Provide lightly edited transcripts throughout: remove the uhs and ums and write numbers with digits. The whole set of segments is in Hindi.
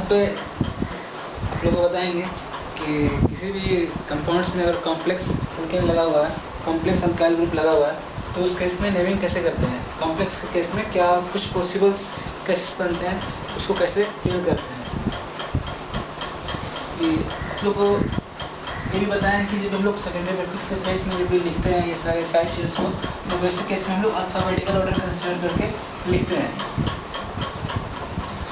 यहाँ पे आप लोगों को बताएंगे कि किसी भी कंपाउंड्स में अगर कॉम्प्लेक्स अल्केन लगा हुआ है, कॉम्प्लेक्स अल्काइल ग्रुप लगा हुआ है, तो उस केस में नेमिंग कैसे करते हैं। कॉम्प्लेक्स के केस में क्या कुछ पॉसिबल्स केसेस बनते हैं, उसको कैसे क्लियर करते हैं। कि आप लोग को ये भी बताएं कि जब हम लोग सेकेंडरी प्रीफिक्स के केस में जब भी लिखते हैं ये सारे साइड चेन्स को, तो वैसे केस में हम लोग अल्फाबेटिकल ऑर्डर कंसिडर करके लिखते हैं।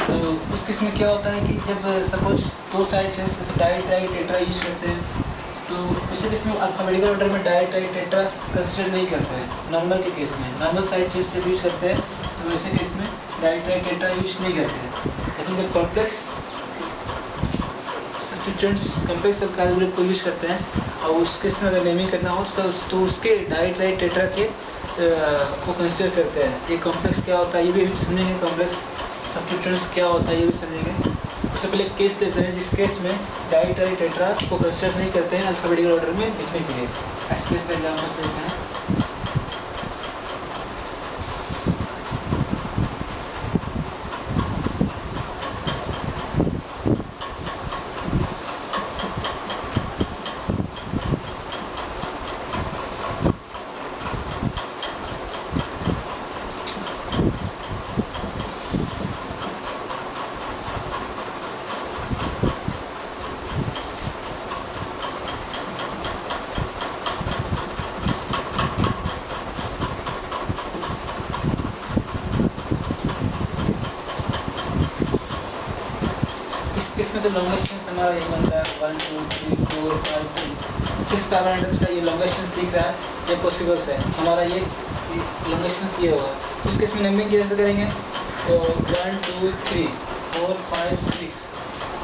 तो उस केस में क्या होता है कि जब सपोज दो साइड चेन्स जैसे डाई ट्राई टेट्रा यूज करते हैं, तो उसी केस में अल्फाबेटिकल ऑर्डर में डाई ट्राई टेट्रा कंसिडर नहीं करते हैं। नॉर्मल के केस में नॉर्मल साइड चेन्स जब यूज करते हैं तो वैसे केस में डाई ट्राई टेट्रा यूज नहीं करते हैं। लेकिन जब कॉम्प्लेक्स कॉम्प्लेक्स अल्काइल ग्रुप को यूज करते हैं और उस केस में अगर नेमिंग करना हो उसका तो उसके डाई ट्राई टेट्रा के को कंसिडर करते हैं। ये कॉम्प्लेक्स क्या होता है ये भी समझेंगे, कॉम्प्लेक्स सब्स्टिट्यूएंट्स क्या होता है ये भी समझेंगे। उससे पहले केस देते हैं जिस केस में डाई ट्राई टेट्रा को कंसिडर नहीं करते हैं अल्फाबेटिकल ऑर्डर में लिखने के लिए। ऐसे केस का एग्जाम्पल्स देते हैं। इसमें तो लॉन्गेस्ट चेन्स हमारा यही बनता है 1 2 3 4 5 6 कार्बन एटम्स का ये लॉन्गेस्ट चेन्स दिख रहा है, ये पॉसिबल्स है हमारा। ये लॉन्गेस्ट चेन्स ये होगा। तो इसके इसमें नंबरिंग कैसे करेंगे, तो 1 2 3 4 5 6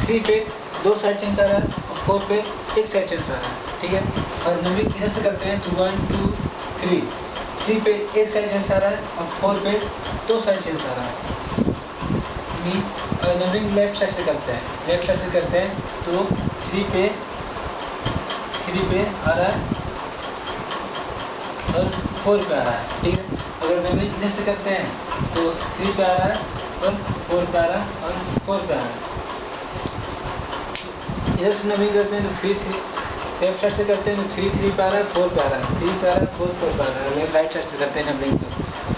3 पे 2 साइड चेन्स आ रहा है और 4 पे 1 साइड चेन्स आ रहा है, ठीक है। और नंबरिंग इधर से करते हैं तो 1 2 3 पे 1 साइड चेन्स आ रहा है और 4 पे 2 साइड चेन्स आ रहा है। और नंबरिंग लेफ्ट साइड से करते हैं, लेफ्ट साइड से करते हैं तो 3 पे आ रहा है और 4 पे आ रहा है, ठीक है। अगर नंबरिंग इधर से करते हैं तो 3 पे आ रहा है और 4 पे आ रहा है और 4 पे आ रहा है। इधर से नंबरिंग करते हैं तो 3 लेफ्ट साइड से करते हैं तो 3 पे आ रहा है 4 पे आ रहा है, 3 पे आ रहा है 4 पे आ रहा है। लेफ्ट राइट साइड से करते हैं नंबरिंग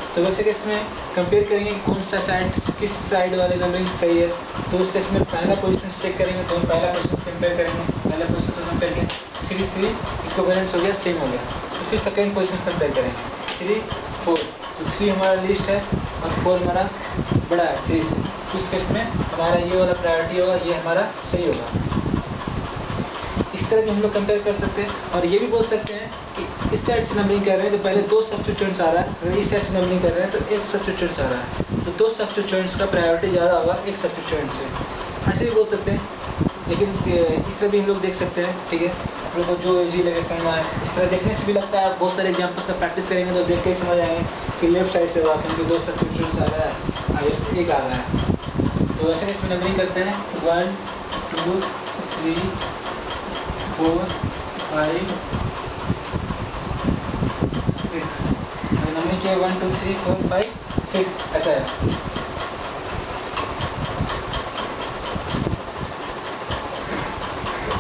तो वैसे केस में कंपेयर करेंगे कि कौन सा साइड किस साइड वाले नंबरिंग सही है। तो उस केस में पहला पोजीशन चेक करेंगे तो हम पहला पोजीशन कंपेयर करेंगे, पहला पोजीशन से कंपेयर करेंगे 3 3 इक्विवेलेंस हो गया, सेम हो गया। तो फिर सेकंड पोजीशन कंपेयर करेंगे 3 4, तो 3 हमारा लिस्ट है और 4 हमारा बड़ा है 3 से। उस केस में हमारा ये वाला प्रायोरिटी होगा, ये हमारा सही होगा। इस तरह भी हम लोग कंपेयर कर सकते हैं। और ये भी बोल सकते हैं कि इस साइड से नंबरिंग कर रहे हैं तो पहले 2 सब्स्टिट्यूएंट्स आ रहा है, अगर इस साइड से नंबरिंग कर रहे हैं तो 1 सब्स्टिट्यूएंट्स आ रहा है, तो 2 सब्स्टिट्यूएंट्स का प्रायोरिटी ज़्यादा होगा 1 सब्स्टिट्यूएंट से। ऐसे भी बोल सकते हैं। लेकिन इस तरह भी हम लोग देख सकते हैं, ठीक है। आप लोग को जो इजी लगे समझ में आए, इस तरह देखने से भी लगता है। बहुत सारे एग्जाम्पल्स का प्रैक्टिस करेंगे तो देख के ही समझ आएंगे कि लेफ्ट साइड से बात क्योंकि 2 सब्स्टिट्यूएंट्स आ रहा है, आगे से 1 आ रहा है। तो ऐसे इसमें नंबरिंग करते हैं 1 2 3 4 5 6, नंबरिंग किया 1 2 3 4 5 6 ऐसा है।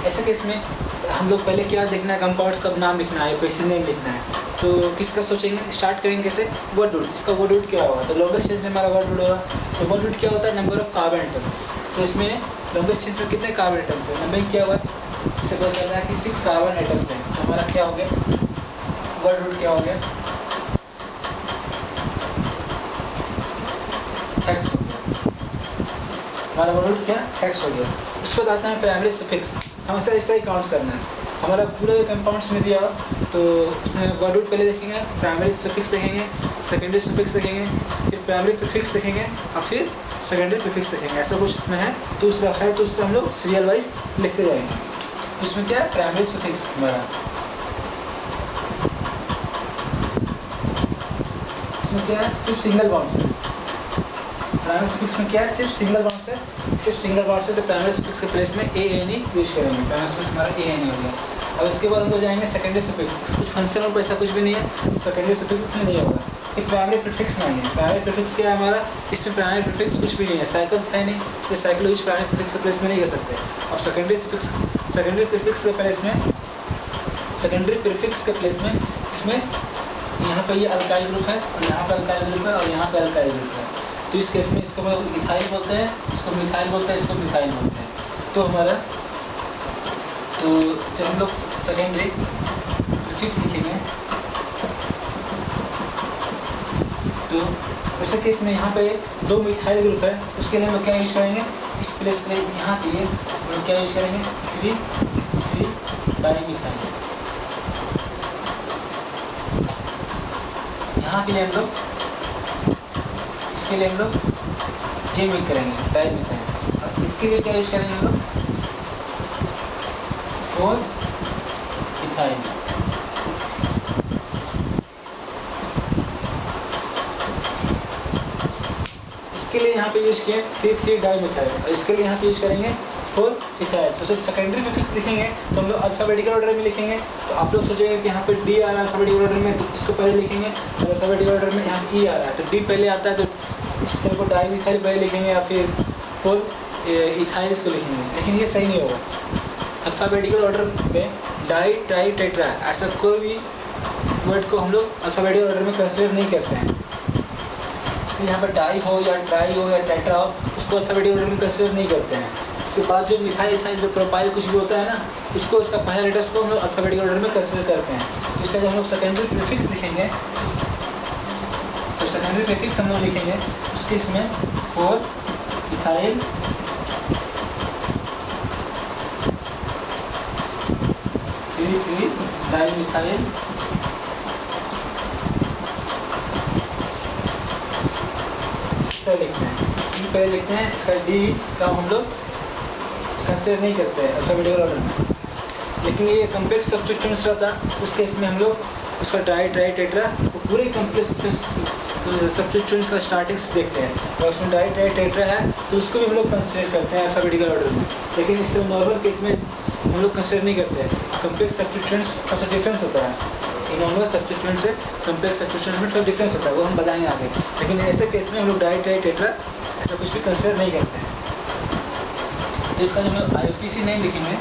ऐसे केस में हम लोग पहले क्या देखना है, कंपाउंड्स का नाम लिखना है, पेसिव नेम लिखना है। तो किसका सोचेंगे, स्टार्ट करेंगे कैसे, वर्ड रूट। इसका वर्ड रूट क्या होगा, तो लॉन्गेस्ट चेन्स में हमारा वर्ड रूट होगा। तो वर्ड रूट क्या होता है, नंबर ऑफ कार्बन एटम्स। तो इसमें लॉन्गेस्ट चेन्स में कितने कार्बन एटम्स है, नंबरिंग क्या हुआ, इससे पता चल रहा है कि 6 कार्बन एटम्स हैं। तो हमारा क्या हो गया, वर्ड रूट क्या हो गया, हेक्स हो गया। हमारा वर्ड रूट क्या, हेक्स हो गया। उसके बाद आता है प्राइमरी सफिक्स। हमें इस तरह काउंट्स करना है। हमारा पूरे कंपाउंड्स में दिया तो उसमें वर्ड रूट पहले देखेंगे, प्राइमरी सफिक्स देखेंगे, सेकेंडरी सफिक्स देखेंगे, फिर प्राइमरी प्रीफिक्स देखेंगे और फिर सेकेंडरी प्रीफिक्स देखेंगे। ऐसा कुछ इसमें है तो उसका है तो उससे हम लोग सीरियल वाइज लिखते जाएंगे। तो इसमें क्या है, प्राइमरी सफिक्स हमारा, इसमें क्या है, सिर्फ सिंगल बाउंड से। प्राइमरी सफिक्स में क्या है, सिर्फ सिंगल बाउंड से, सिर्फ सिंगल बाउंड से। तो प्राइमरी सफिक्स के प्लेस में ANE यूज करेंगे। प्राइमरी सफिक्स हमारा ANE हो गया। अब इसके बाद हम लोग जाएंगे सेकेंडरी सफिक्स। कुछ फंक्शन और ऐसा कुछ भी नहीं है, सेकेंडरी सफिक्स में नहीं होगा। कि प्राइमरी प्रीफिक्स नहीं है। प्राइमरी प्रीफिक्स क्या है हमारा, इसमें प्राइमरी प्रीफिक्स कुछ भी नहीं है, साइकिल्स है नहीं, इसलिए साइकिल यूज प्राइमरी प्रीफिक्स के प्लेस में नहीं कर सकते। अब सेकेंडरी प्रीफिक्स के प्लेस में, सेकेंडरी प्रीफिक्स के प्लेस में इसमें यहाँ पर ये अल्काइल ग्रुप है और यहाँ पर अल्काइल ग्रुप है और यहाँ पर अल्काइल ग्रुप है, तो इस केस में इसको इथाइल बोलते हैं, इसको मिथाइल बोलते हैं, इसको मिथाइल बोलते हैं। तो हमारा, तो जब हम लोग सेकेंडरी प्रीफिक्स लिखेंगे तो वैसे केस में यहाँ पे 2 मिथाइल ग्रुप है, उसके लिए हम लोग क्या यूज करेंगे, इस प्लेस के लिए यहाँ के लिए हम लोग क्या यूज करेंगे, 3 डाइमिथाइल। यहाँ के लिए हम लोग, इसके लिए हम लोग ये मिक्स करेंगे डाइमिथाइल, और इसके लिए क्या यूज करेंगे हम लोग, 4 इथाइल। इसके लिए यहाँ पे यूज किए 3 डाइमिथाइल और इसके लिए यहाँ पे यूज करेंगे 4 इथाइल। तो जब सेकेंडरी प्रीफिक्स लिखेंगे तो हम लोग अल्फाबेटिकल ऑर्डर में लिखेंगे। तो आप लोग सोचेंगे कि यहाँ पे डी आ रहा है अल्फाबेटिकल ऑर्डर में, तो इसको पहले लिखेंगे, और अल्फाबेटिकल ऑर्डर में यहाँ ई आ रहा है तो डी पहले आता है, तो इस तरह को डाइमिथाइल पहले लिखेंगे या फिर 4 इथाइल इसको लिखेंगे, लेकिन ये सही नहीं होगा। अल्फाबेटिकल ऑर्डर में डाई, ट्राई, टेट्रा ऐसा कोई भी वर्ड को हम लोग अल्फाबेटिकल ऑर्डर में कंसिडर नहीं करते हैं। यहाँ पर डाई हो या ट्राई हो या टेट्रा हो, उसको अल्फाबेटिकल ऑर्डर में कंसिडर नहीं करते हैं। उसके बाद जो मिथाइल, इथाइल, जो प्रोपाइल कुछ भी होता है ना, उसको उसका पहला लेटर्स को हम लोग अल्फाबेटिकल ऑर्डर में कंसिडर करते हैं। तो इससे जब हम लोग सेकेंडरी प्रीफिक्स लिखेंगे, तो सेकेंडरी प्रीफिक्स हम लोग लिखेंगे उसके इसमें 4 इथाइल, 3 डाइमिथाइल, लिखते हैं, डी पहले लिखते हैं, इसका डी का हम लोग कंसिडर नहीं करते हैं अल्फाबेटिकल ऑर्डर में। लेकिन ये कम्प्लेक्स सब्स्टिट्यूएंट्स रहता, उस केस में हम लोग उसका डाई, ट्राई, टेट्रा, वो पूरे कम्प्लेक्स सब्स्टिट्यूएंट्स का स्टार्टिंग्स देखते हैं, और उसमें डाई, ट्राई, टेट्रा है तो उसको भी हम लोग कंसिडर करते हैं अल्फाबेटिकल ऑर्डर में। लेकिन इससे नॉर्मल केस में हम लोग कंसिडर नहीं करते हैं। कम्प्लेक्स सब्स्टिट्यूएंट्स का सा डिफरेंस होता है, नॉर्मल सब्स्टिट्यूएंट से कम्प्लेक्स सब्स्टिट्यूएंट में थोड़ा डिफरेंस होता है, वो हम बताएंगे आगे। लेकिन ऐसे केस में हम लोग डाई, ट्राई, टेट्रा ऐसा कुछ भी कंसिडर नहीं करते हैं। तो इसका जब हम IUPAC नेम लिखेंगे,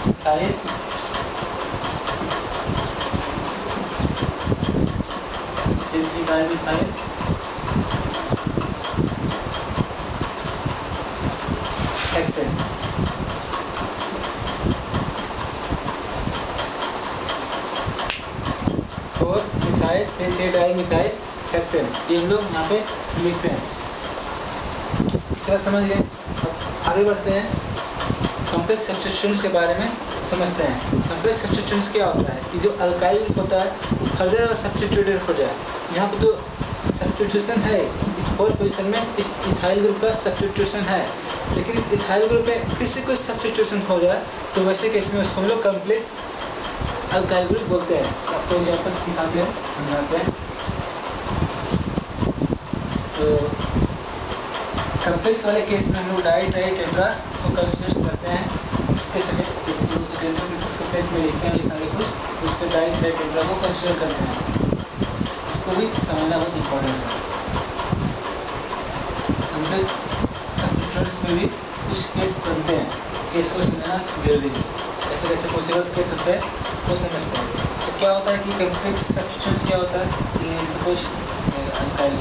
ethyl, 3 dimethyl, hexane. Methyl, 3 dimethyl, hexane, ये हम लोग यहाँ पे लिखते हैं। इस तरह समझ गए। अब आगे बढ़ते हैं, कम्प्लेक्स सब्स्टिट्यूएंट्स के बारे में समझते हैं। कम्प्लेक्स सब्स्टिट्यूएंट्स क्या होता है कि जो अल्काइल होता है वो फर्दर अगर सब्स्टिट्यूटेड हो जाए, यहाँ पे तो सब्स्टिट्यूशन है, इस 4 पोजीशन में इस इथाइल ग्रुप का सब्स्टिट्यूशन है, लेकिन इस इथाइल ग्रुप में फिर से कोई सब्स्टिट्यूशन हो जाए तो वैसे केस में उसको हम लोग कम्प्लेक्स अल्काइल ग्रुप बोलते हैं। आपको एग्जाम्पल्स दिखाते हैं, समझाते हैं। तो कम्प्लेक्स वाले केस में हम लोग डाई, ट्राई, टेट्रा को कंसिडर करते हैं। इसके सेकेंडरी प्रीफिक्स के प्लेस में लिखते हैं ये सारे कुछ, तो उसके डाई, ट्राई, टेट्रा को कंसिडर करते हैं। इसको भी समझना बहुत इम्पोर्टेंट है। कम्प्लेक्स सब्स्टिट्यूएंट्स में भी कुछ केस बनते हैं, केस को समझना जरूरी है। ऐसे कैसे पॉसिबल केस होते हैं वो समझते हैं। तो क्या होता है कि कम्प्लेक्स सब्स्टिट्यूएंट्स क्या होता है कि सपोज अल्काइल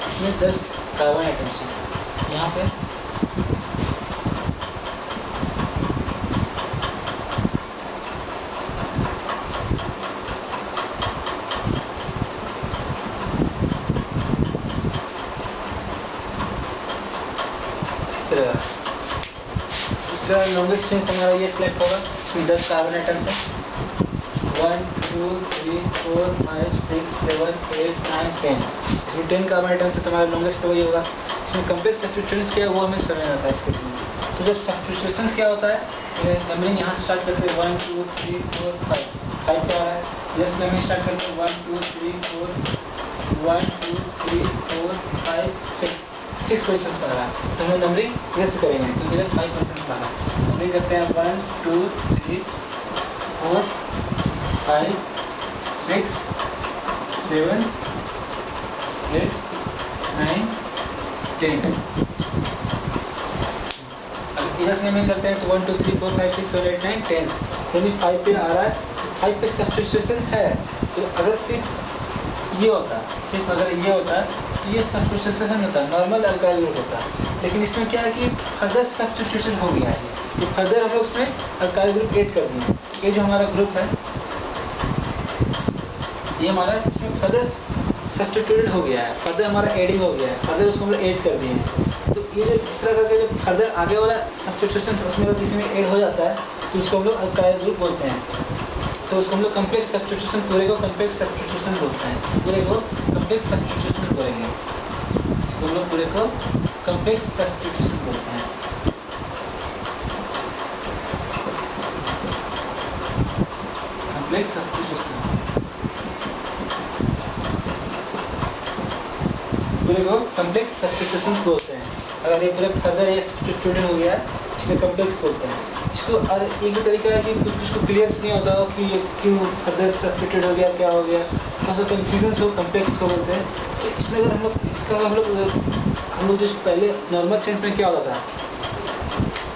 इसमें 10 कार्बन आइटम्स हैं। यहाँ पे लॉन्गेस्ट चेन हमारा ये सिलेक्ट होगा, इसमें 10 कार्बन आइटम्स है, 1 2 3 4 5 6 7 8 9 10, इसमें 10 कार्बन आइटम्स है, तो हमारा लॉन्गेस्ट तो वही होगा। इसमें कंप्लेक्स सब्स्टिट्यूशंस क्या है वो हमें समझ आता है इस केस में। तो जब सब्स्टिट्यूशंस क्या होता है, नंबरिंग यहाँ से स्टार्ट करते हैं 1 2 3 4 5 5 पे आ रहा है, यस नंबरिंग स्टार्ट करते हैं 1 2 3 4 1 2 3 4 5 6 पोजिशन पर आ रहा है, तो हम नंबरिंग कैसे करेंगे क्योंकि इधर 5 पोजिशन पर आ रहा है। नंबरिंग करते हैं 1 2 3 4 5 6 7 8 9 10। अब इधर से नंबरिंग करते हैं तो 1 2 3 4 5 6 7 8 9 10, यानी 5 पे आ रहा है, 5 पे सब्स्टिट्यूशन है। तो अगर सिर्फ ये होता, सिर्फ अगर ये होता तो ये सब्स्टिट्यूशन होता, नॉर्मल अल्काइल ग्रुप होता, लेकिन इसमें क्या है कि फर्दर सब्स्टिट्यूशन हो गया है, ये फर्दर हम लोग उसमें अल्काइल ग्रुप ऐड कर दिए। ये जो हमारा ग्रुप है ये हमारा इसमें फर्दर सब्स्टिट्यूटेड हो गया है, फर्दर हमारा एडिंग हो गया है, फर्दर उसको हम लोग ऐड कर दिए हैं। तो ये जो इस तरह करके जो फर्दर आगे वाला सब्स्टिट्यूशन उसमें अगर किसी में ऐड हो जाता है तो उसको हम लोग अल्काइल ग्रुप बोलते हैं। तो उसको हम लोग कम्प्लेक्स सब्स्टिट्यूशन, पूरे को कम्प्लेक्स सब्स्टिट्यूशन बोलते हैं, इस पूरे को कम्प्लेक्स सब्स्टिट्यूशन बोलेंगे, इसको हम लोग पूरे को कम्प्लेक्स सब्स्टिट्यूशन बोलते हैं। कम्प्लेक्स सब्स्टिट्यूशन पूरे को कम्प्लेक्स सब्स्टिट्यूशन बोलते हैं। अगर ये पूरे फर्दर ये सब्स्टिट्यूटेड हो गया इसे कम्प्लेक्स बोलते हैं। इसको और एक भी तरीका है कि कुछ को क्लियर नहीं होता हो कि ये क्यों फर्दर सब्स्टिट्यूटेड हो गया, क्या हो गया, थोड़ा सा कन्फ्यूजन हो, कम्प्लेक्स को बोलते हैं। तो इसमें अगर हम लोग इसका हम लोग जो पहले नॉर्मल चेंज में क्या होता था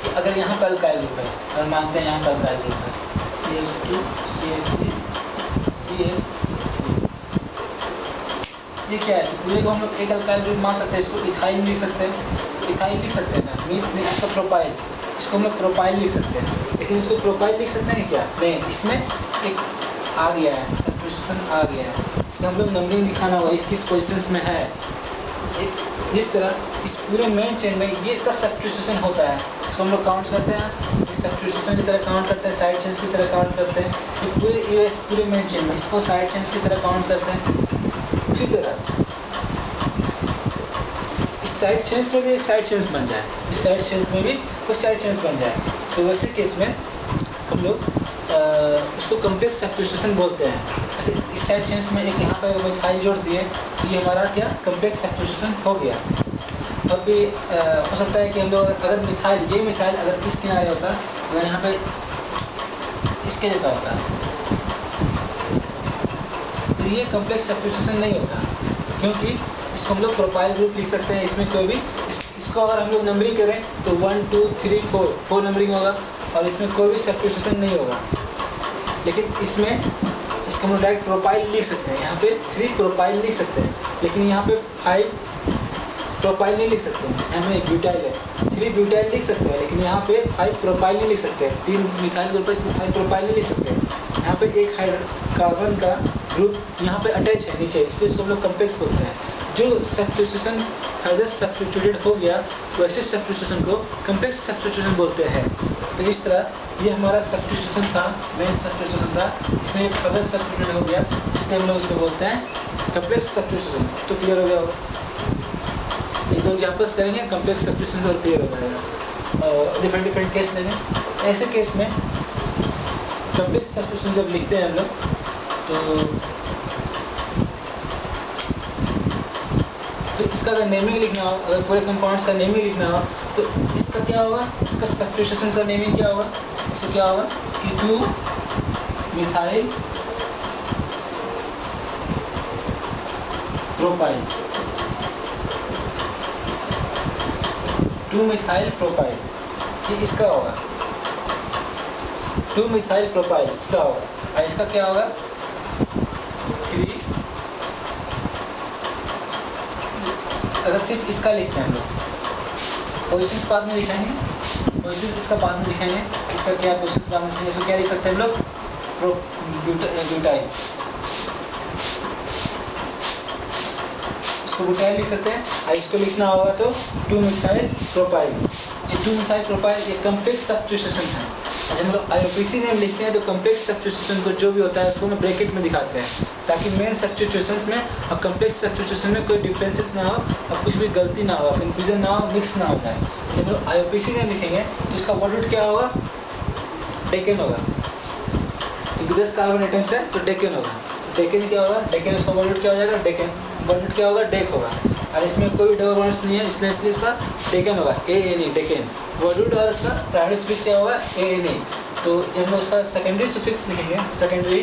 कि अगर यहाँ पर अल्काइल ग्रुप है, अगर मानते हैं यहाँ पर अल्काइल ग्रुप है CH2 CH3 CH3, ये क्या है, तो पूरे को हम लोग एक अल्काइल ग्रुप मान सकते हैं, इसको इथाइल लिख सकते हैं, इथाइल लिख सकते हैं ना, मीन इसका प्रोपाइल, इसको हम लोग प्रोपाइल लिख सकते हैं, लेकिन इसको प्रोपाइल लिख सकते हैं क्या, नहीं, इसमें एक आ गया है, सब्स्टिट्यूशन आ गया है, इसका हम लोग नंबरिंग दिखाना होगा किस पोजिशन में है। जिस तरह इस पूरे मेन चेन में ये इसका सब्स्टिट्यूशन होता है, इसको हम लोग काउंट करते हैं, इस सब्स्टिट्यूशन की तरह काउंट करते हैं, साइड चेन्स की तरह काउंट करते हैं, ये पूरे मेन चेन में इसको साइड चेन्स की तरह काउंट करते हैं। उसी तरह इस साइड चेन्स में भी एक साइड चेन्स बन जाए, इस साइड चेन्स में भी कोई साइड चेन्स बन जाए, तो वैसे केस में हम लोग उसको कम्प्लेक्स सब्स्टिट्यूशन बोलते हैं। ऐसे इस साइड चेन्स में एक यहाँ पे मिथाइल जोड़ दिए तो ये हमारा क्या कम्प्लेक्स सब्स्टिट्यूशन हो गया। और भी हो सकता है कि हम लोग अगर मिथाइल, ये मिथाइल अगर इस किनारे होता, अगर यहाँ पे इसके जैसा होता तो ये कम्प्लेक्स सब्स्टिट्यूशन नहीं होता, क्योंकि इसको हम लोग प्रोपाइल ग्रुप लिख सकते हैं। इसमें कोई भी इसको अगर हम लोग नंबरिंग करें तो 1 2 3 4 नंबरिंग होगा और इसमें कोई भी सब्स्टिट्यूशन नहीं होगा। लेकिन इसमें इसको हम लोग डायरेक्ट प्रोपाइल लिख सकते हैं, यहाँ पे 3 प्रोपाइल लिख सकते हैं, लेकिन यहाँ पे 5 प्रोपाइल नहीं लिख सकते हैं, यहाँ पे ब्यूटाइल है, 3 ब्यूटाइल लिख सकते हैं, लेकिन यहाँ पे 5 प्रोपाइल नहीं लिख सकते, 3 मिथाइल ग्रुप इसमें 5 प्रोपाइल नहीं लिख सकते। यहाँ पे एक कार्बन का ग्रुप यहाँ पे अटैच है नीचे, इसलिए इसको हम लोग कम्प्लेक्स बोलते हैं। जो सब्स्टिट्यूशन फर्दर सब्स्टिट्यूटेड हो गया वैसे सब्स्टिट्यूशन को कम्प्लेक्स सब्स्टिट्यूशन बोलते हैं। तो इस तरह ये हमारा सब्स्टिट्यूशन था, मेन सब्स्टिट्यूशन था, इसमें फर्दर सब्स्टिट्यूटेड हो गया, इसलिए हम लोग इसको बोलते हैं कम्प्लेक्स सब्स्टिट्यूशन। तो क्लियर हो गया होगा, एक दो एग्जाम्पल्स करेंगे कम्प्लेक्स सब्स्टिट्यूशन और क्लियर हो जाएगा। डिफरेंट केस लेंगे। ऐसे केस में कम्प्लेक्स सब्स्टिट्यूशन जब लिखते हैं हम लोग तो इसका अगर नेमिंग लिखना हो, अगर पूरे कंपाउंड्स का नेमिंग लिखना हो तो इसका क्या होगा, इसका सब्स्टिट्यूशन का नेमिंग क्या होगा, इसको क्या होगा कि 2 मिथाइल प्रोपाइल, 2 मिथाइल प्रोपाइल, ये इसका होगा 2 मिथाइल प्रोपाइल इसका होगा। और इसका क्या होगा 3, अगर सिर्फ इसका लिखते हैं हम लोग, पोजिशंस बाद में लिखेंगे, पोजिशंस इसका बाद में लिखेंगे, इसका क्या पोजिशंस बाद में लिखेंगे, इसको क्या लिख सकते हैं हम लोग ब्यूटाइल, इसको ब्यूटाइल लिख सकते हैं। और इसको लिखना होगा तो 2 मिथाइल प्रोपाइल, ये 2-मिथाइल प्रोपाइल ये कम्प्लेक्स सब्स्टिट्यूशन है। जब हम लोग आईयूपीएसी नेम लिखते हैं तो कम्प्लेक्स सब्स्टिट्यूशन को जो भी होता है उसको हम ब्रैकेट में दिखाते हैं, ताकि मेन सब्स्टिट्यूशंस में और कम्प्लेक्स सब्स्टिट्यूशन में कोई डिफरेंसेस ना हो और कुछ भी गलती ना हो, कंफ्यूजन ना हो, मिक्स ना हो जाए। जब हम लोग आईयूपीएसी नेम लिखेंगे तो इसका वर्ड रूट क्या होगा? डेकेन होगा, क्योंकि 10 कार्बन एटम्स है तो डेकेन होगा। तो डेकेन क्या होगा? डेकेन उसका वर्ड रूट क्या हो जाएगा? डेकेन। वर्ड रूट क्या होगा? डेक होगा। और इसमें कोई डबल बॉन्ड्स नहीं है, इसलिए इसका डेकेन होगा, ANE डेकेन। वर्ड रूट और उसका प्राइमरी सुफिक्स क्या होगा? ANE। तो जब हम उसका सेकेंडरी सुफिक्स लिखेंगे, सेकेंडरी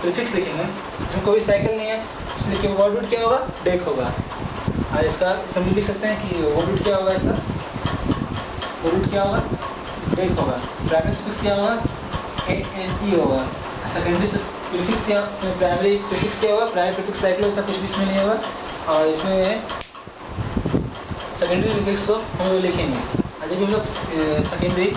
प्रीफिक्स लिखेंगे, इसमें कोई साइकिल नहीं है, इसलिए वर्ड रूट क्या होगा? डेक होगा। और इसका समझ लिख सकते हैं कि वर्ड रूट क्या होगा? इसका वर्ड रूट क्या होगा? डेक होगा। प्राइमरी सुफिक्स क्या होगा? ANE होगा। सेकेंडरी प्रीफिक्स क्या, प्राइमरी प्रीफिक्स क्या होगा? प्राइमरी प्रीफिक्स साइक्लो, ऐसा कुछ भी इसमें नहीं होगा। और इसमें सेकेंडरी प्रीफिक्स को हम लोग लिखेंगे। जब हम लोग सेकेंडरी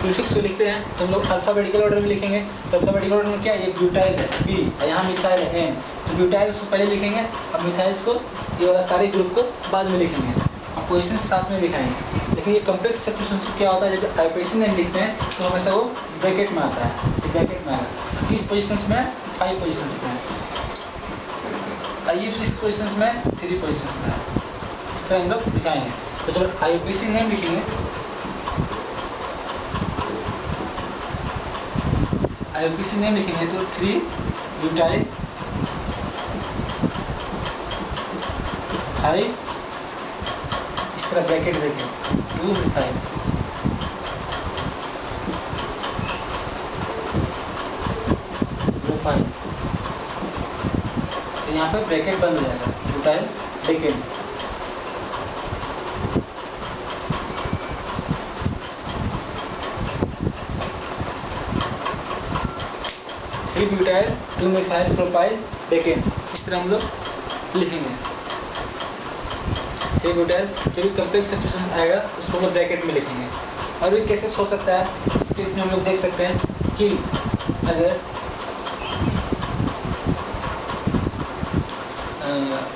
प्रीफिक्स को लिखते हैं तो हम लोग अल्फाबेटिकल ऑर्डर में लिखेंगे। तो अल्फाबेटिकल ऑर्डर में क्या है? ये ब्यूटाइल है B, और यहाँ मिथाइल है N। तो ब्यूटाइल को पहले लिखेंगे और मिथाइल्स को, ये वाला सारे ग्रुप को बाद में लिखेंगे और पोजीशन साथ में लिखाएंगे। लेकिन ये कम्प्लेक्स सब्स्टिट्यूशन क्या होता है? जब आईयूपीएसी नेम लिखते हैं तो हमेशा वो ब्रैकेट में आता है, ये ब्रैकेट में आएगा। किस पोजीशंस में? 5 पोजीशंस में। आइए इस पोजीशंस में 3 पोजीशंस में। इस तरह हम लोग दिखाएंगे। तो जब आईयूपीएसी नेम लिखेंगे, आईयूपीएसी नेम लिखेंगे तो 3 ब्यूटाइल, 5 इस तरह ब्रैकेट देखें, 2 मिथाइल, 5। तो यहाँ पे ब्रैकेट बंद हो जाएगा, butyl decane. Butyl 2 methyl propyl decane, इस तरह हम लोग लिखेंगे। 3 ब्यूटाइल, जो भी कम्प्लेक्स सब्स्टिट्यूशन आएगा उसको हम लोग ब्रैकेट में लिखेंगे। और भी केसेस हो सकता है, इस केस में हम लोग देख सकते हैं कि अगर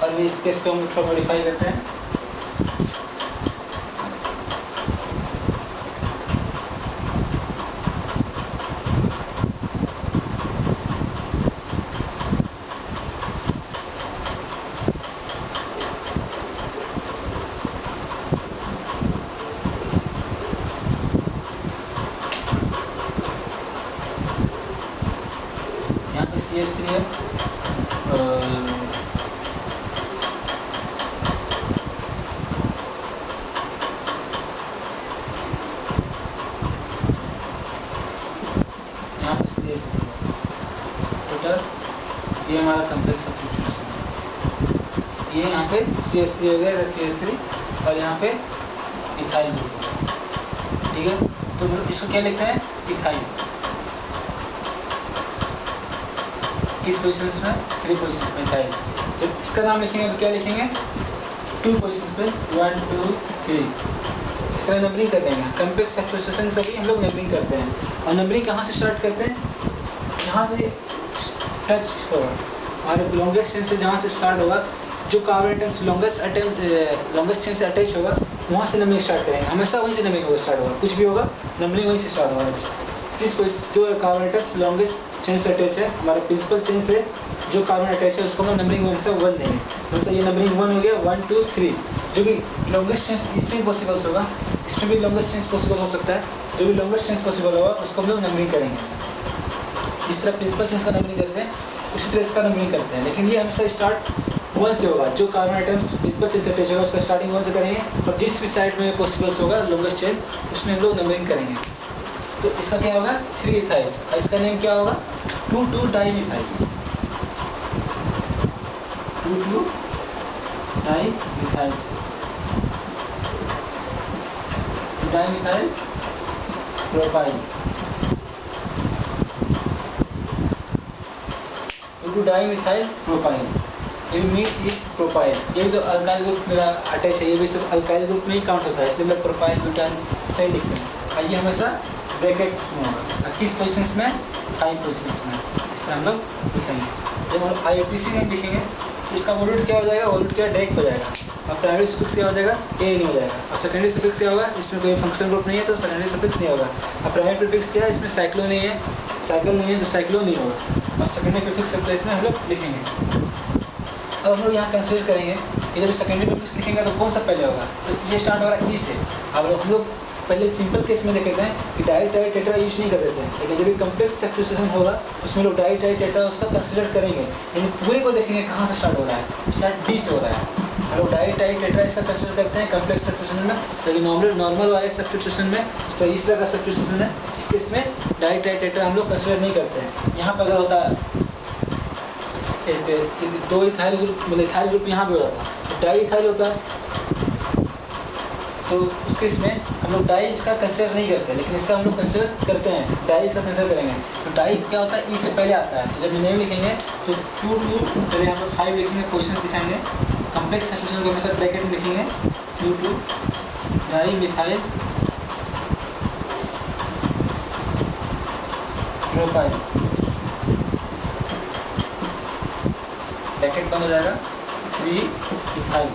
और भी इस केस को हम लोग थोड़ा मॉडिफाई करते हैं। यहाँ पे CH3 है, यहाँ पे CH3 है टोटल, ये हमारा कम्प्लेक्स सब्स्टिट्यूशन है। ये यहाँ पे CH3 हो गया, CH3, और यहाँ पे इथाइल ग्रुप हो गया। ठीक है, तो इसको क्या लिखते हैं? इथाइल। किस पोजीशंस में? 3 पोजीशंस में इथाइल। जब इसका नाम लिखेंगे तो क्या लिखेंगे? 2 पोजीशंस में, 1 2 3 इस तरह नंबरिंग कर देंगे। कम्प्लेक्स सब्स्टिट्यूशन से भी हम लोग नंबरिंग करते हैं। और नंबरिंग कहाँ से स्टार्ट करते हैं? जहाँ से टच होगा, हमारे लॉन्गेस्ट चेन से जहाँ से स्टार्ट होगा, जो कार्बन एटम्स लॉन्गेस्ट चेन से अटैच होगा, वहाँ से नंबरिंग स्टार्ट करेंगे। हमेशा वहीं से नंबरिंग स्टार्ट होगा, कुछ भी होगा नंबरिंग वहीं से स्टार्ट होगा। जो कार्बन एटम्स लॉन्गेस्ट चेन से अटैच है, हमारे प्रिंसिपल चेन से जो कार्बन अटैच है उसको हम नंबरिंग हमेशा 1 देंगे। हमेशा ये नंबरिंग 1 हो गया, 1 2 3। जो भी लॉन्गेस्ट चेंज इसमें पॉसिबल होगा, इसमें भी लॉन्गेस्ट चेंज पॉसिबल हो सकता है। जो भी लॉन्गेस्ट चेंज पॉसिबल होगा उसको हम लोग नंबरिंग करेंगे। जिस तरह प्रिंसिपल चेंज का नंबरिंग करते हैं उसी तरह इसका नंबरिंग करते हैं। लेकिन ये हमेशा स्टार्ट 1 से होगा। जो कार्बन आइटम्स प्रिंसिपल चेन से अटैच होगा उसका स्टार्टिंग 1 से करेंगे, और जिस भी साइड में पॉसिबल होगा लॉन्गेस्ट चेन उसमें हम लोग नंबरिंग करेंगे। तो इसका क्या होगा? 3 इथाइल्स, और इसका नेम क्या होगा? 2 डाइमिथाइल्स। 2 डाइमिथाइल्स, डाइमिथाइल प्रोपाइल, 2 डाइमिथाइल प्रोपाइल। ये मीन्स इज प्रोपाइल। ये भी तो अल्काइल ग्रुप मेरा अटैच है, ये भी सब अल्काइल ग्रुप में ही काउंट होता है, इसलिए मैं प्रोपाइल ब्यूटाइल सही लिखते हैं। और ये हमेशा ब्रैकेट में होगा। किस पोजिशंस में? 5 पोजिशंस में। इस तरह हम लोग लिखेंगे। जब हम आईयूपीएसी नेम लिखेंगे तो इसका वर्ड क्या हो जाएगा? वर्ड क्या? डेक हो जाएगा। और प्राइमरी सफिक्स क्या हो जाएगा, ए नहीं हो जाएगा। और सेकेंडरी सफिक्स क्या होगा, इसमें कोई फंक्शन ग्रुप नहीं है तो सेकेंडरी सफिक्स नहीं होगा। और प्राइमरी प्रीफिक्स क्या है, इसमें साइक्लो नहीं है, साइकिल नहीं है तो साइक्लो नहीं होगा। और सेकेंडरी प्रीफिक्स के प्लेस में हम लोग लिखेंगे। अब हम लोग यहाँ कंसिडर करेंगे कि जब सेकेंडरी प्रीफिक्स लिखेंगे तो कौन सा पहले होगा, तो ये स्टार्ट होगा ई से। अब हम लोग पहले सिंपल केस में देख लेते हैं कि डाई टाई टेट्रा यूज नहीं कर देते हैं, लेकिन जब भी कम्प्लेक्स सब्स्टिट्यूशन होगा उसमें लोग डाई टाई टेट्रा उसका कंसिडर करेंगे, यानी पूरे को देखेंगे कहाँ से स्टार्ट हो रहा है, स्टार्ट डी से हो रहा है। हम लोग डाई टाई टेट्रा इसका कंसिडर करते हैं कम्प्लेक्स सब्स्टिट्यूशन में, लेकिन नॉर्मल वाले सब्स्टिट्यूशन में तो इस तरह का सब्स्टिट्यूशन है, इस केस में डाई टाई टेट्रा हम लोग कंसिडर नहीं करते हैं। यहाँ पर अगर होता है दो इथाइल ग्रुप, मतलब इथाइल ग्रुप यहाँ पे होता है तो डाई इथाइल होता है, तो उस केस में हम लोग डाई इसका कंसिडर नहीं करते, लेकिन इसका हम लोग कंसिडर करते हैं, डाई इसका कंसिडर करेंगे। तो डाई क्या होता है, ई से पहले आता है, तो जब नेम लिखेंगे तो 2 पहले हम लोग 5 लिखेंगे, क्वेश्चन दिखाएंगे, कम्प्लेक्स सब्स्टिट्यूशन को हमेशा ब्रैकेट में लिखेंगे, 2 डाई मिथाइल प्रोपाइल, ब्रैकेट बंद हो जाएगा, 3 इथाइल,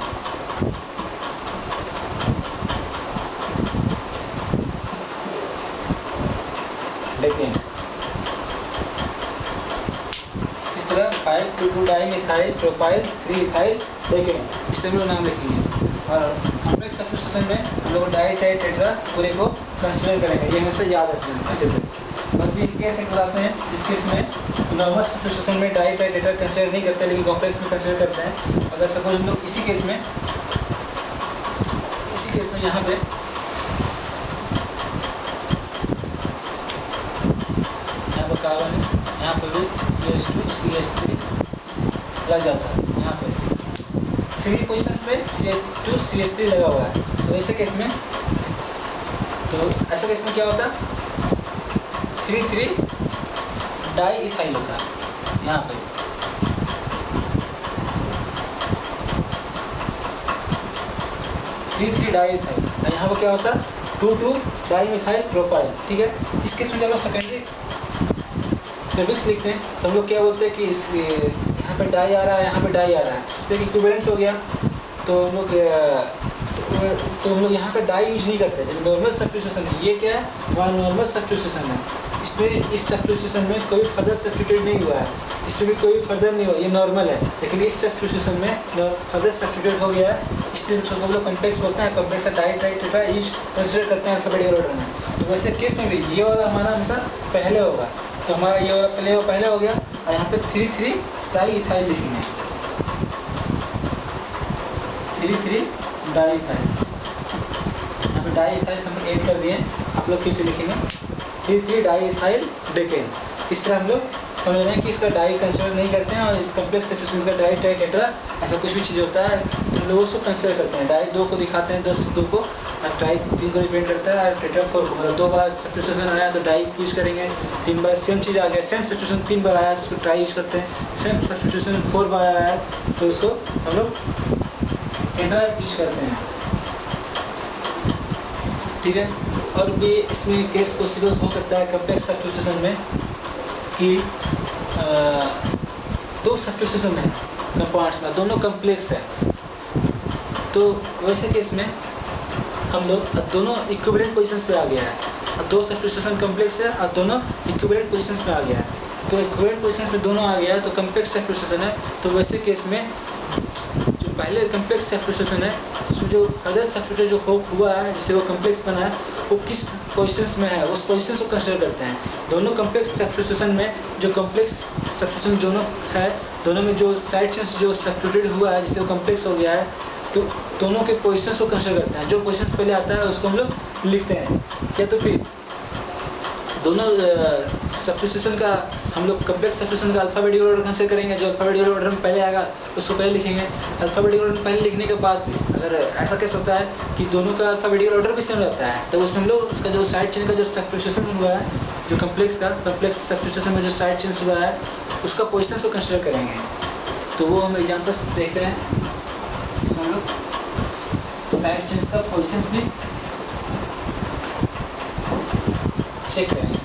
लेकिन इस तरह 5 डाई मिथाइल प्रोपाइल 3 इथाइल, लेकिन इस तरह हम लोग नाम लिखेंगे। और कॉम्प्लेक्स सब्स्टिट्यूशन में हम लोग डाई टाई टेट्रा पूरे को कंसिडर करेंगे, ये हमेशा याद रखना है अच्छे से। बस भी केस एक बताते हैं, इस केस में नॉर्मल सब्स्टिट्यूशन में डाई टाई टेट्रा कंसिडर नहीं करते, लेकिन कॉम्प्लेक्स में कंसिडर करते हैं। अगर सपोज हम लोग इसी केस में यहाँ पे कार्बन है, यहाँ पर भी CH2 CH3 लग जाता है, यहाँ पे 3 पोजिशंस पे CH2 CH3 लगा हुआ है। तो ऐसे केस में क्या होता है, 3 डाई इथाइल होता है यहाँ पे, थ्री डाई इथाइल, और यहाँ पर क्या होता है 2 डाई मिथाइल प्रोपाइल। ठीक है, इस केस में जब हम सेकेंडरी प्रीफिक्स लिखते हैं तो हम लोग क्या बोलते हैं कि इस यहाँ पे डाई आ रहा है, यहाँ पे डाई आ रहा है, सोचते हैं कि इक्विवेलेंस हो गया, तो हम लोग यहाँ पे डाई यूज नहीं करते। जब नॉर्मल सब्स्टिट्यूशन है, ये क्या है, हमारा नॉर्मल सब्स्टिट्यूशन है, इसमें इस सब्स्टिट्यूशन में कोई फर्दर सब्स्टिट्यूट नहीं हुआ है, इससे भी कोई फर्दर नहीं हुआ, ये नॉर्मल है। लेकिन इस सब्स्टिट्यूशन में फर्दर सब्स्टिट्यूट हो गया है, इसलिए उसको हम लोग कॉम्प्लेक्स बोलते हैं, कॉम्प्लेक्स का di tri tetra use consider करते हैं अल्फाबेटिकल ऑर्डर में। तो वैसे केस में भी ये वाला हमारा हमेशा पहले होगा, तो हमारा ये वाला पहले हो गया, और यहाँ पे 3 डाई इथाइल लिखेंगे, 3 डाई इथाइल, यहाँ पे डाई इथाइल हम ऐड कर दिए, आप लोग फिर से लिखेंगे 3 डाई इथाइल डेकेन। इस तरह हम लोग समझ रहे हैं कि इसका डाई कंसिडर नहीं करते हैं, और इस कम्प्लेक्स सब्स्टिट्यूशन का डाई टाई टेट्रा ऐसा कुछ भी चीज़ होता है तो लोग उसको कंसिडर करते हैं। डाई 2 को दिखाते हैं, 2 को, और डाई 3 को रिप्रेजेंट करता है, और टेट्रा 4 को। 2 बार सब्स्टिट्यूशन आया तो डाई यूज करेंगे, 3 बार सेम चीज़ आ गया, सेम सब्स्टिट्यूशन 3 बार आया तो उसको ट्राई यूज करते हैं, सेम सब्स्टिट्यूशन 4 बार आया है तो उसको हम लोग टेट्रा यूज करते हैं। ठीक है, और भी इसमें केस पॉसिबल हो सकता है कम्प्लेक्स सब्स्टिट्यूशन में कि 2 सब्स्टिट्यूशन है कंपाउंड्स में, दोनों कम्प्लेक्स है, तो वैसे केस में हम लोग दोनों इक्विवेलेंट पोजीशंस पे आ गया है, 2 सब्स्टिट्यूशन कम्प्लेक्स है और दोनों इक्विवेलेंट पोजीशंस पे आ गया है, तो इक्विवेलेंट पोजीशंस पे दोनों आ गया है तो कम्प्लेक्स सब्स्टिट्यूशन है। तो वैसे केस में जो पहले कम्प्लेक्स सब्स्टिट्यूशन है उसमें जो अदर सब्स्टिट्यूट जो हुआ है जिससे वो कम्प्लेक्स बना है वो किस पोजीशंस में है, उस पोजीशन को कंसिडर करते हैं। दोनों कम्प्लेक्स सब्स्टिट्यूशन में जो कम्प्लेक्स सब्स्टिट्यूशन दोनों है, दोनों में जो साइड चेंज जो सब्स्टिट्यूट हुआ है जिससे वो कम्प्लेक्स हो गया है, तो दोनों के पोजीशंस को कंसिडर करते हैं। जो पोजीशंस पहले आता है उसको हम लोग लिखते हैं क्या, तो फिर दोनों सब्स्टिट्यूशन का हम लोग कम्प्लेक्स सब्स्टिट्यूशन का अल्फाबेटिकल ऑर्डर कंसिडर करेंगे, जो अल्फाबेटिकल ऑर्डर में पहले आएगा उसको पहले लिखेंगे। अल्फाबेटिकल ऑर्डर में पहले लिखने के बाद अगर ऐसा केस होता है कि दोनों का अल्फाबेटिकल ऑर्डर भी सेम रहता है तो उसमें हम लोग उसका जो साइड चेंज का जो सब्स्टिट्यूशन हुआ है, जो कम्प्लेक्स सब्स्टिट्यूशन में जो साइड चेंज हुआ है उसका पोजिशन को कंसिडर करेंगे। तो वो हम एग्जाम्पल्स देखते हैं, इसमें हम लोग साइड चेंज का पोजिशन भी चेक करेंगे।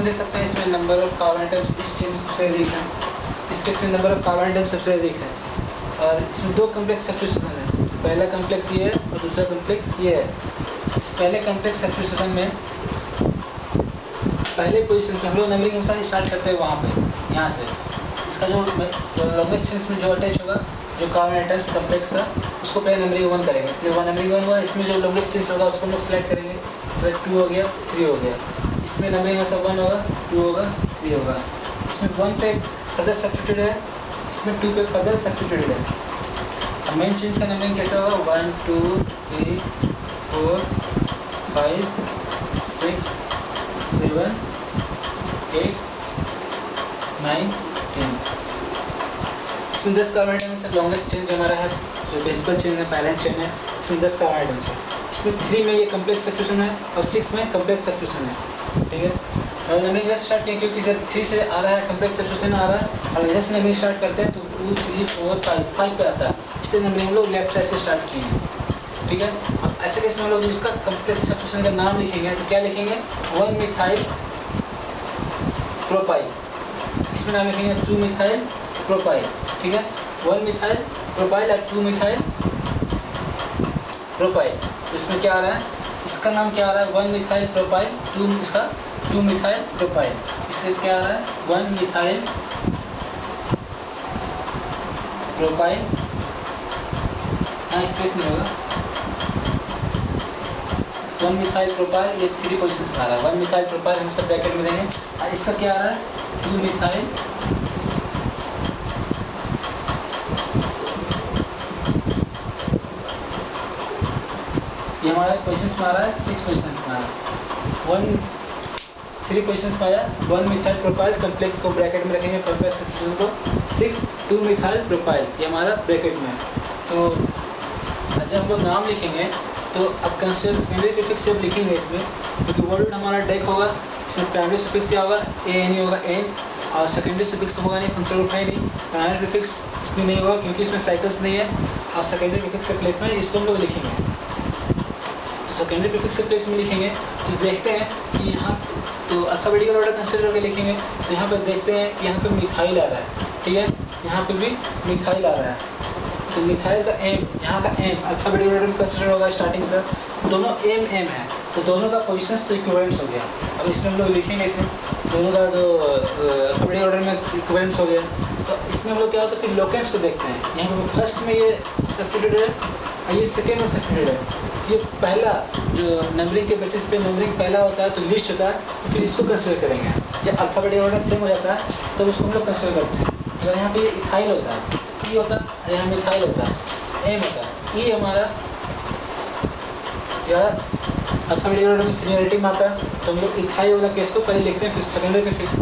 इसमें देख सकते हैं, इसमें नंबर ऑफ कार्बन एटम्स इस चेन में सबसे अधिक है, इसके इसमें नंबर ऑफ कार्बन एटम्स सबसे अधिक है, और इसमें दो कम्प्लेक्स सब्स्टिट्यूशन है, पहला कम्प्लेक्स ये है और दूसरा कम्प्लेक्स ये है। इस पहले कम्प्लेक्स सब्स्टिट्यूशन में पहले पोजीशन पे हम लोग नंबरिंग हमेशा स्टार्ट करते हैं वहाँ पे, यहाँ से इसका जो लॉन्गेस्ट चेन में जो अटैच होगा जो कार्बन एटम्स कम्प्लेक्स का, उसको पहले नंबरिंग 1 करेंगे, इसलिए 1 नंबरिंग 1 हुआ। इसमें जो लॉन्गेस्ट चेन होगा उसको हम लोग सेलेक्ट करेंगे, सेलेक्ट 2 हो गया, 3 हो गया। इसमें नंबरिंग में सब 1 होगा, 2 होगा, 3 होगा। इसमें 1 पे फर्दर सब्स्टिट्यूटेड है, इसमें 2 पे फर्दर सब्स्टिट्यूटेड है। अब मेन चेंज का नंबरिंग कैसा होगा, 1 2 3 4 5 6 7 8 9 10। इसमें 10 कार्बन एटम से लॉन्गेस्ट चेन जो हमारा है, जो प्रिंसिपल चेन है, पैरेंट चेन है, इसमें 10 कार्बन एटम्स है। इसमें 3 में ये कम्प्लेक्स सब्स्टिट्यूशन है और 6 में कम्प्लेक्स सब्स्टिट्यूशन है, ठीक है। और नंबरिंग जैसे स्टार्ट किया क्योंकि सर 3 से आ रहा है, कम्प्लेक्स सब्स्टिट्यूशन आ रहा है, और जैसे नंबरिंग स्टार्ट करते हैं तो 2 3 4 5 पे आता है, इसलिए नंबरिंग हम लोग लेफ्ट साइड से स्टार्ट किए हैं, ठीक है। अब ऐसे केस में हम लोग इसका कम्प्लेक्स सब्स्टिट्यूशन का नाम लिखेंगे तो क्या लिखेंगे, 1 मिथाइल प्रोपाइल, इसमें नाम लिखेंगे 2 मिथाइल प्रोपाइल, ठीक है। 1 मिथाइल प्रोपाइल और 2 मिथाइल प्रोपाइल, तो इसमें क्या आ रहा है, इसका नाम क्या आ रहा है, 1 मिथाइल प्रोपाइल, 2 मिथाइल प्रोपाइल, इससे क्या आ रहा है, 1 मिथाइल प्रोपाइल, यहाँ स्पेस नहीं होगा, 1 मिथाइल प्रोपाइल, ये 3 पोजिशन में आ रहा है, 1 मिथाइल प्रोपाइल हम सब ब्रैकेट में देंगे, और इसका क्या आ रहा है, 2 मिथाइल ये हमारा पोजिशन में आ रहा है, 6 पोजिशन में आ रहा है, 3 पोजिशन में आया, 1 मिथाइल प्रोपाइल कम्प्लेक्स को ब्रैकेट में रखेंगे, कम्प्लेक्स सब्स्टिट्यूशन को 6 2 मिथाइल प्रोपाइल, ये हमारा ब्रैकेट में है। तो जब हम लोग नाम लिखेंगे तो अब कंसिडर सेकेंडरी प्रीफिक्स जब लिखेंगे इसमें, क्योंकि वर्ड हमारा डेक होगा, इसमें प्राइमरी सफिक्स क्या होगा, ए नहीं होगा, एन, और सेकेंडरी सफिक्स तो होगा नहीं, फंक्शनल ग्रुप है नहीं, प्राइमरी प्रीफिक्स इसमें नहीं होगा क्योंकि इसमें साइकिल्स नहीं है, और सेकेंडरी प्रीफिक्स के प्लेस में इसको हम लोग लिखेंगे। सेकेंडरी प्रीफिक्स के प्लेस में लिखेंगे तो देखते हैं कि यहाँ तो अल्फाबेटिकल ऑर्डर कंसिडर करके लिखेंगे, तो यहाँ पर देखते हैं कि यहाँ पे मिथाइल आ रहा है, ठीक है, यहाँ पे भी मिथाइल आ रहा है, तो मिथाइल का एम, यहाँ का एम अल्फाबेटिकल ऑर्डर में कंसिडर होगा स्टार्टिंग से, दोनों एम एम है, तो दोनों का पोजिशन तो इक्विवेलेंस हो गया। अब इसमें हम लोग लिखेंगे इसमें दोनों का जो अल्फाबेटिकल ऑर्डर में इक्विवेलेंस हो गया, तो इसमें हम लोग क्या होता है, फिर लोकेंट्स को देखते हैं, यहाँ पर फर्स्ट में ये सब्स्टिट्यूटेड है और ये सेकेंड में सब्स्टिट्यूटेड है, ये पहला जो नंबरिंग के बेसिस पे नंबरिंग पहला होता है तो लिस्ट होता है, तो फिर इसको कंसिडर करेंगे। जब अल्फाबेटिकल ऑर्डर सेम हो जाता है तो उसको हम लोग कंसिडर करते हैं। अगर यहाँ पे इथाइल होता है तो ई होता है, यहाँ मिथाइल होता है, एम होता है, ई हमारा या अल्फाबेटिकल ऑर्डर में सीनियरिटी में आता है, तो हम लोग इथाइल वाला केस को पहले लिखते हैं, फिर सेकेंडरी पे फिक्स।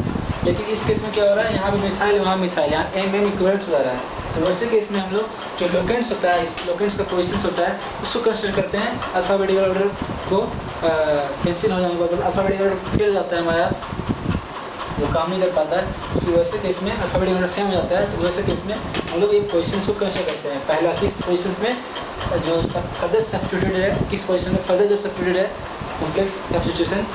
लेकिन इस केस में क्या हो रहा है, यहाँ पे मिथाइल वहाँ मिथाइल, यहाँ एम एम इक्विवेलेंट हो रहा है, तो वैसे केस में हम लोग जो लोकेंट्स होता है, इस लोकेंट्स का पोजिशन होता है उसको कंसिडर करते हैं। अल्फाबेटिकल ऑर्डर को कैंसिल हो जाने के बाद अल्फाबेटिकल ऑर्डर फेल हो जाता है हमारा, वो काम नहीं कर पाता है, तो वैसे केस में अल्फाबेटिकल ऑर्डर सेम हो जाता है, तो वैसे केस में हम लोग ये पोजिशन को कंसिडर करते हैं। पहला किस पोजिशन में जो फर्दर सब्स्टिट्यूटेड है, किस पोजिशन में फर्दर जो सब्स्टिट्यूटेड है कॉम्प्लेक्स सब्स्टिट्यूशन,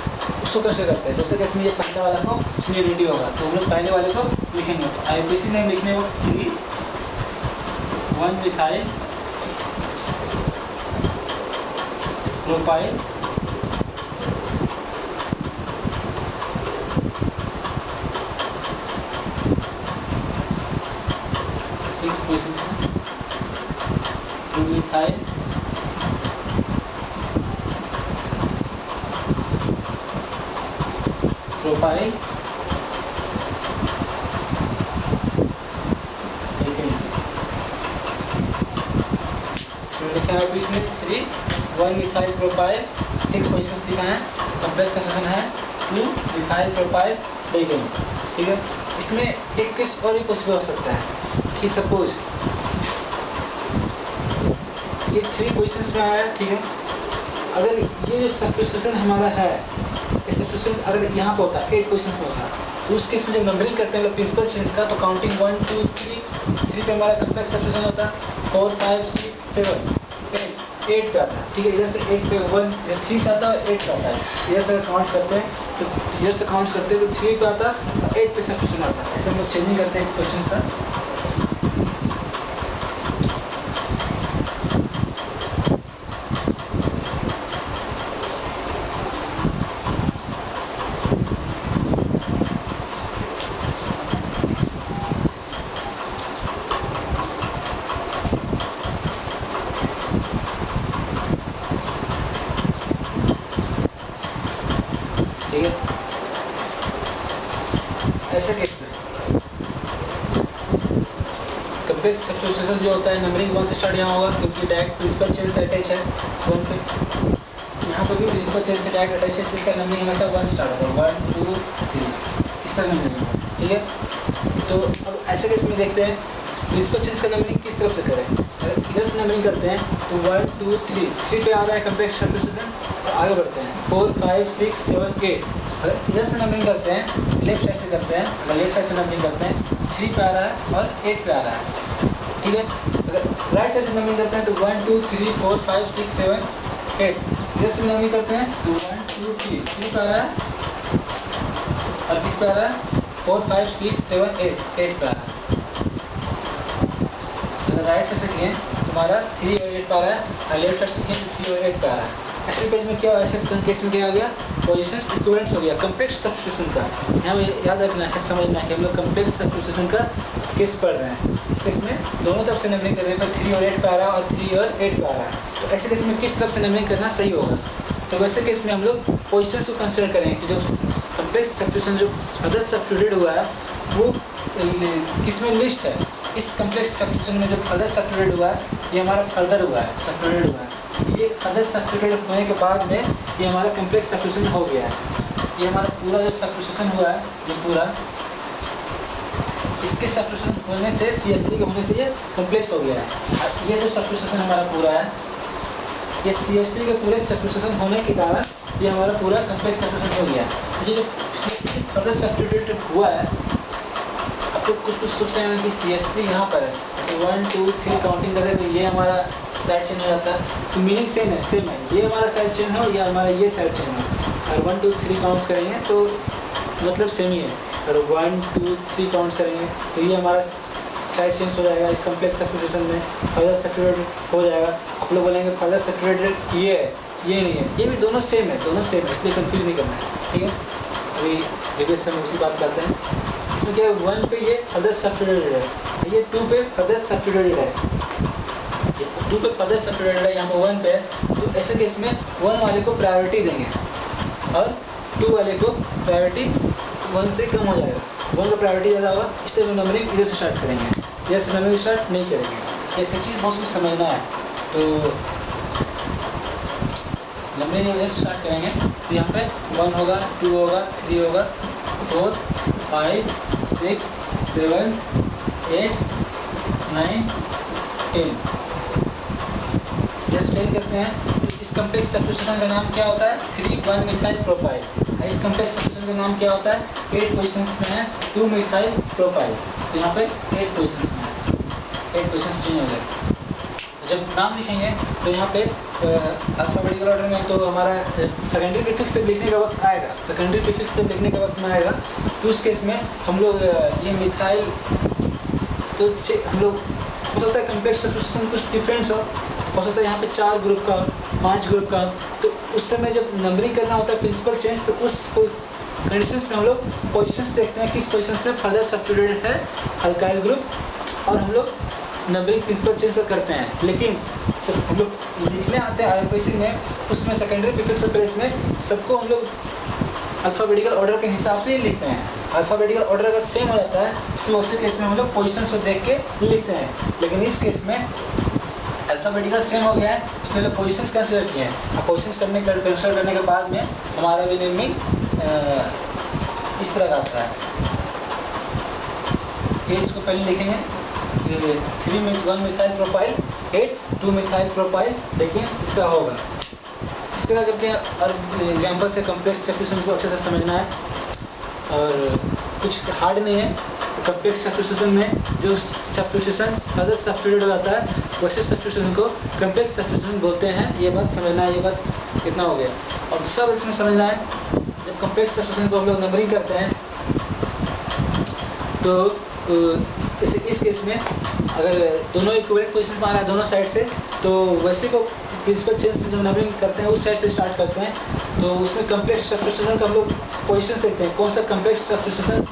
उसको कंसिडर करते हैं। जैसे केस में ये पहले वाला को सीनियरिटी होगा तो हम लोग पहले वाले को लिखेंगे, तो आईपीसी नेम लिखने को 3 1 methyl propyl position 2 methyl propyl, लिखा है इसमें 3 1 मिथाइल प्रोपाइल, 6 पोजिशन लिखा है, कॉम्प्लेक्स सब्स्टिट्यूशन है 2 मिथाइल प्रोपाइल डेकेन, ठीक है। इसमें एक केस और भी पॉसिबल हो सकता है कि सपोज ये 3 पोजिशंस में आया, ठीक है, अगर ये जो सब्स्टिट्यूशन हमारा है, ये सब्स्टिट्यूशन अगर यहाँ पे होता है 8 पोजिशंस में होता तो उस केस में जब नंबरिंग करते हैं लोग प्रिंसिपल चेंज का, तो काउंटिंग 1 2 3 पे हमारा कॉम्प्लेक्स सब्स्टिट्यूशन होता है, 4 5 6 7 8 8 पे आता है, ठीक है। इधर से 8 पे 1 3 से आता है, 8 पे आता है। इधर से काउंट करते हैं तो इधर से काउंट करते हैं तो 3 पे आता है और 8 पे सब्स्टिट्यूशन आता है। ऐसे हम लोग चेंजिंग करते हैं क्वेश्चन का। ठीक है, ऐसे केस में कंप्लेक्स सब्स्टिट्यूशन जो होता है नंबरिंग 1 से स्टार्ट यहाँ होगा क्योंकि डायरेक्ट प्रिंसिपल चेन से अटैच है 1 पे। यहाँ पर भी प्रिंसिपल चेन से डायरेक्ट अटैच है, इसका नंबरिंग हमेशा 1 स्टार्ट होगा, 1 2 3 इस तरह नंबरिंग होगा, ठीक है। तो अब ऐसे केस में देखते हैं प्रिंसिपल चेन का नंबरिंग किस तरफ से करें। अगर इधर से नंबरिंग करते हैं तो 1 2 3 पे आ रहा है कंप्लेक्स सब्स्टिट्यूशन और आगे बढ़ते हैं 4 5 6 7 8। अगर इधर से नंबरिंग करते हैं लेफ्ट साइड से करते हैं, अगर लेफ्ट साइड से नंबरिंग करते हैं 3 पे आ रहा है और 8 पे आ रहा है, ठीक है। अगर राइट साइड से नंबरिंग करते हैं तो 1 2 3 4 5 6 7 8। इधर से नंबरिंग करते हैं तो 1 2 3 पे आ रहा है और किस पे आ रहा है 4 5 6 7 8 पे आ रहा है। अगर राइट साइड से किए तुम्हारा 3 और 8 पे आ रहा है और लेफ्ट साइड से किए तो 3 और 8 पे आ रहा है। ऐसे पेज में क्या ऐसे केस में क्या आ गया पोजीशंस इक्विवेलेंस हो गया कंप्लेक्स सब्स्टिट्यूशन का। यहाँ याद रखना है, समझना है कि हम लोग कंप्लेक्स सब्स्टिट्यूशन का केस पढ़ रहे हैं। इस केस में दोनों तरफ से नंबरिंग कर रहे हैं, 3 और 8 पे आ रहा है और 3 और 8 पे आ रहा है। तो ऐसे केस में किस तरफ से नंबरिंग करना सही होगा। तो वैसे केस में हम लोग पोजीशंस को कंसिडर करेंगे कि जो कंप्लेक्स सब्स्टिट्यूशन जो फर्दर सब्स्टिट्यूटेड हुआ है वो किस में लिस्ट है। इस कंप्लेक्स सब्स्टिट्यूशन में जो फर्दर सब्स्टिट्यूटेड हुआ है ये हमारा फर्दर हुआ है, सब्स्टिट्यूटेड हुआ है। ये फर्दर सब्स्टिट्यूटेड होने के बाद में ये हमारा कंप्लेक्स सब्स्टिट्यूशन हो गया है। ये हमारा पूरा जो सब्स्टिट्यूशन हुआ है ये पूरा इसके सब्स्टिट्यूशन होने से CH3 के होने से ये कंप्लेक्स हो गया है। ये जो सब्स्टिट्यूशन हमारा पूरा है ये CH3 के पूरे सब्स्टिट्यूशन होने के कारण ये हमारा पूरा कंप्लेक्स सब्स्टिट्यूशन हो गया है। ये जो CH3 फर्दर सब्स्टिट्यूटेड हुआ है आप लोग कुछ सोच रहे हैं कि CH3 यहाँ पर है, जैसे 1 2 3 काउंटिंग करते तो ये हमारा साइड चेन हो जाता है। तो मीनिंग सेम है, ये हमारा साइड चेन है और ये हमारा ये साइड चेन है। अगर 1 2 3 काउंट्स करेंगे तो मतलब सेम ही है। अगर 1 2 3 काउंट्स करेंगे तो ये हमारा साइड चेंज हो जाएगा। इस कम्प्लेक्स सब्स्टिट्यूशन में फर्दर सब्स्टिट्यूटेड हो जाएगा। आप लोग बोलेंगे फर्दर सब्स्टिट्यूटेड ये है, ये नहीं है, ये भी दोनों सेम है, दोनों सेम है, इसलिए कंफ्यूज नहीं करना है, ठीक है। अभी रिवर्स में उसी बात करते हैं। इसमें क्या है 1 पे ये फर्दर सब्स्टिट्यूटेड है, ये 2 पे फर्दर सब्स्टिट्यूटेड है, ये 2 पे फर्दर सब्स्टिट्यूटेड है, यहाँ पे 1 पे है। तो ऐसे केस में 1 वाले को प्रायोरिटी देंगे और 2 वाले को प्रायोरिटी 1 से कम हो जाएगा। 1 का प्रायोरिटी ज़्यादा होगा, इसलिए नंबरिंग इधर से स्टार्ट करेंगे, इधर से नंबरिंग स्टार्ट नहीं करेंगे। ये सब चीज़ बहुत कुछ समझना है। तो नंबरिंग इधर से स्टार्ट करेंगे तो यहाँ पे 1 होगा, 2 होगा, 3 होगा, 4 5 6 7 8 9 10। जस्ट 10 करते हैं तो इस कम्प्लेक्स सब्स्टिट्यूशन का नाम क्या होता है 3 1 मिथाइल प्रोपाइल। इस कम्प्लेक्स सब्स्टिट्यूशन का नाम क्या होता है 8 पोजीशंस में है 2 मिथाइल प्रोपाइल। तो यहाँ पे 8 पोजीशंस में है, 8 पोजीशंस चेंज हो गए। जब नाम लिखेंगे तो यहाँ पे अल्फाबेटिकल ऑर्डर में तो हमारा सेकेंडरी प्रीफिक्स से लिखने का वक्त आएगा, सेकेंडरी प्रीफिक्स से लिखने का वक्त में आएगा। तो उस केस में हम लोग ये मिथाइल तो हम लोग हो सकता है कंप्लेक्स सब्स्टिट्यूशन कुछ डिफरेंस हो सकता है यहाँ पे 4 ग्रुप का 5 ग्रुप का। तो उस समय जब नंबरिंग करना होता है प्रिंसिपल चेंज तो उस कंडीशंस में हम लोग पोजीशंस देखते हैं किस पोजीशंस में फर्दर सब्स्टिट्यूटेड है अल्काइल ग्रुप और हम लोग नंबरिंग प्रिंसिपल चेंज करते हैं। लेकिन जब हम लोग लिखने आते हैं आईएफएससी में उसमें सेकेंडरी प्रीफिक्स प्लेस में सबको हम लोग अल्फाबेटिकल ऑर्डर के हिसाब से ही लिखते हैं। अल्फाबेटिकल ऑर्डर अगर सेम हो जाता है तो उसी केस में हम लोग पोजीशंस को देख के लिखते हैं। लेकिन इस केस में अल्फाबेटिकल सेम हो गया है इसलिए लोग पोजीशंस कंसिडर किए हैं। पोजीशंस कंसिडर करने के बाद में हमारा भी नेमिंग इस तरह का आता है। 8 को पहले लिखेंगे 1 मिथाइल प्रोपाइल 8 2 मिथाइल प्रोपाइल, देखिए इसका होगा। इसके बाद करते हैं और एग्जाम्पल से कम्प्लेक्स सब्स्टिट्यूशन को अच्छे से समझना है और कुछ हार्ड नहीं है। कम्प्लेक्स सब्स्टिट्यूशन में जो सब्स्टिट्यूशन अदर सब्स्टिट्यूट हो जाता है वैसे सब्स्टिट्यूशन को कम्प्लेक्स सब्स्टिट्यूशन बोलते हैं। ये बात समझना है, ये बात इतना हो गया। और दूसरा बात इसमें समझना है, जब कम्प्लेक्स सब्स्टिट्यूशन को हम लोग नंबरिंग करते हैं तो जैसे इस केस में अगर दोनों इक्विवेलेंट पोजीशन पर आ रहा है दोनों साइड से, तो वैसे को प्रिंसिपल चेंज जब नंबरिंग करते हैं उस साइड से स्टार्ट करते हैं। तो उसमें कम्प्लेक्स सब्स्टिट्यूशन का हम लोग पोजीशन देखते हैं, कौन सा कम्प्लेक्स सब्स्टिट्यूशन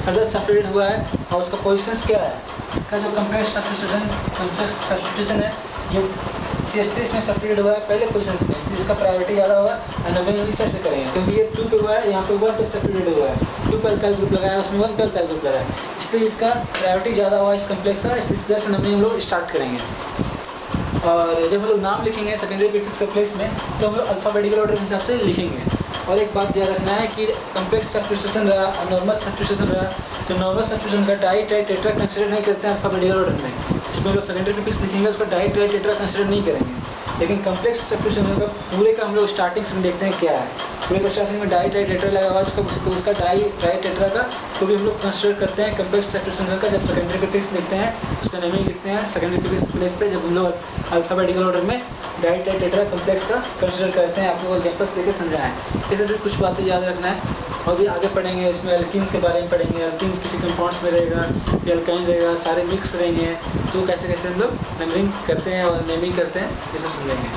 अदर सब्स्टिट्यूट हुआ है और उसका पोजीशन क्या है। इसका जो कम्प्लेक्स सब्स्टिट्यूशन है ये CS3 में सब्स्टिट्यूट हुआ है पहले पोजीशन में, इसलिए इसका प्रायोरिटी ज़्यादा होगा और नंबरिंग इस साइड से करेंगे, क्योंकि ये 2 पे हुआ है, यहाँ पे 1 पे सब्स्टिट्यूट हुआ है, 2 पे अल्काइल ग्रुप लगाया उसमें 1 पे अल्काइल ग्रुप लगाया, इसलिए इसका प्रायोरिटी ज़्यादा हुआ इस कम्प्लेक्स का, इसलिए इस तरह से नंबरिंग हम लोग स्टार्ट करेंगे। और जब हम लोग नाम लिखेंगे सेकेंडरी प्रीफिक्स के प्लेस में तो हम लोग अल्फाबेटिकल ऑर्डर के हिसाब से लिखेंगे। और एक बात ध्यान रखना है कि कम्प्लेक्स सब्स्टिट्यूशन रहा और नॉर्मल सब्स्टिट्यूशन रहा, तो नॉर्मल सब्स्टिट्यूशन का डाई ट्राई टेट्रा कंसिडर नहीं करते हैं अल्फाबेटिकल ऑर्डर में। उसमें लोग सेकेंडरी प्रीफिक्स लिखेंगे उसका डाई ट्राई टेट्रा कंसिडर नहीं करेंगे, लेकिन कम्प्लेक्स सब्स्टिट्यूशन का पूरे का हम लोग स्टार्टिंग से देखते हैं क्या है। पूरे का स्टार्टिंग में डाई ट्राई टेट्रा लगा हुआ है उसका, तो उसका डाई ट्राई टेट्रा का तो भी हम लोग कंसिडर करते हैं कम्प्लेक्स सब्स्टिट्यूशन का। जब सेकेंडरी प्रीफिक्स लिखते हैं उसका नेमिंग लिखते हैं सेकेंडरी प्रीफिक्स प्लेस पे, जब हम लोग अल्फाबेटिकल ऑर्डर में डाई ट्राई टेट्रा कम्प्लेक्स का कंसिडर करते हैं। आप लोग एग्जाम्पल्स लेकर समझाएं, इसे भी कुछ बातें याद रखना है। और भी आगे पढ़ेंगे, इसमें एल्कीन्स के बारे में पढ़ेंगे, एल्कीन्स किसी कंपाउंड्स में रहेगा या एल्काइन रहेगा, सारे मिक्स रहेंगे, तो कैसे कैसे हम लोग नंबरिंग करते हैं और नेमिंग करते हैं ये सब समझेंगे।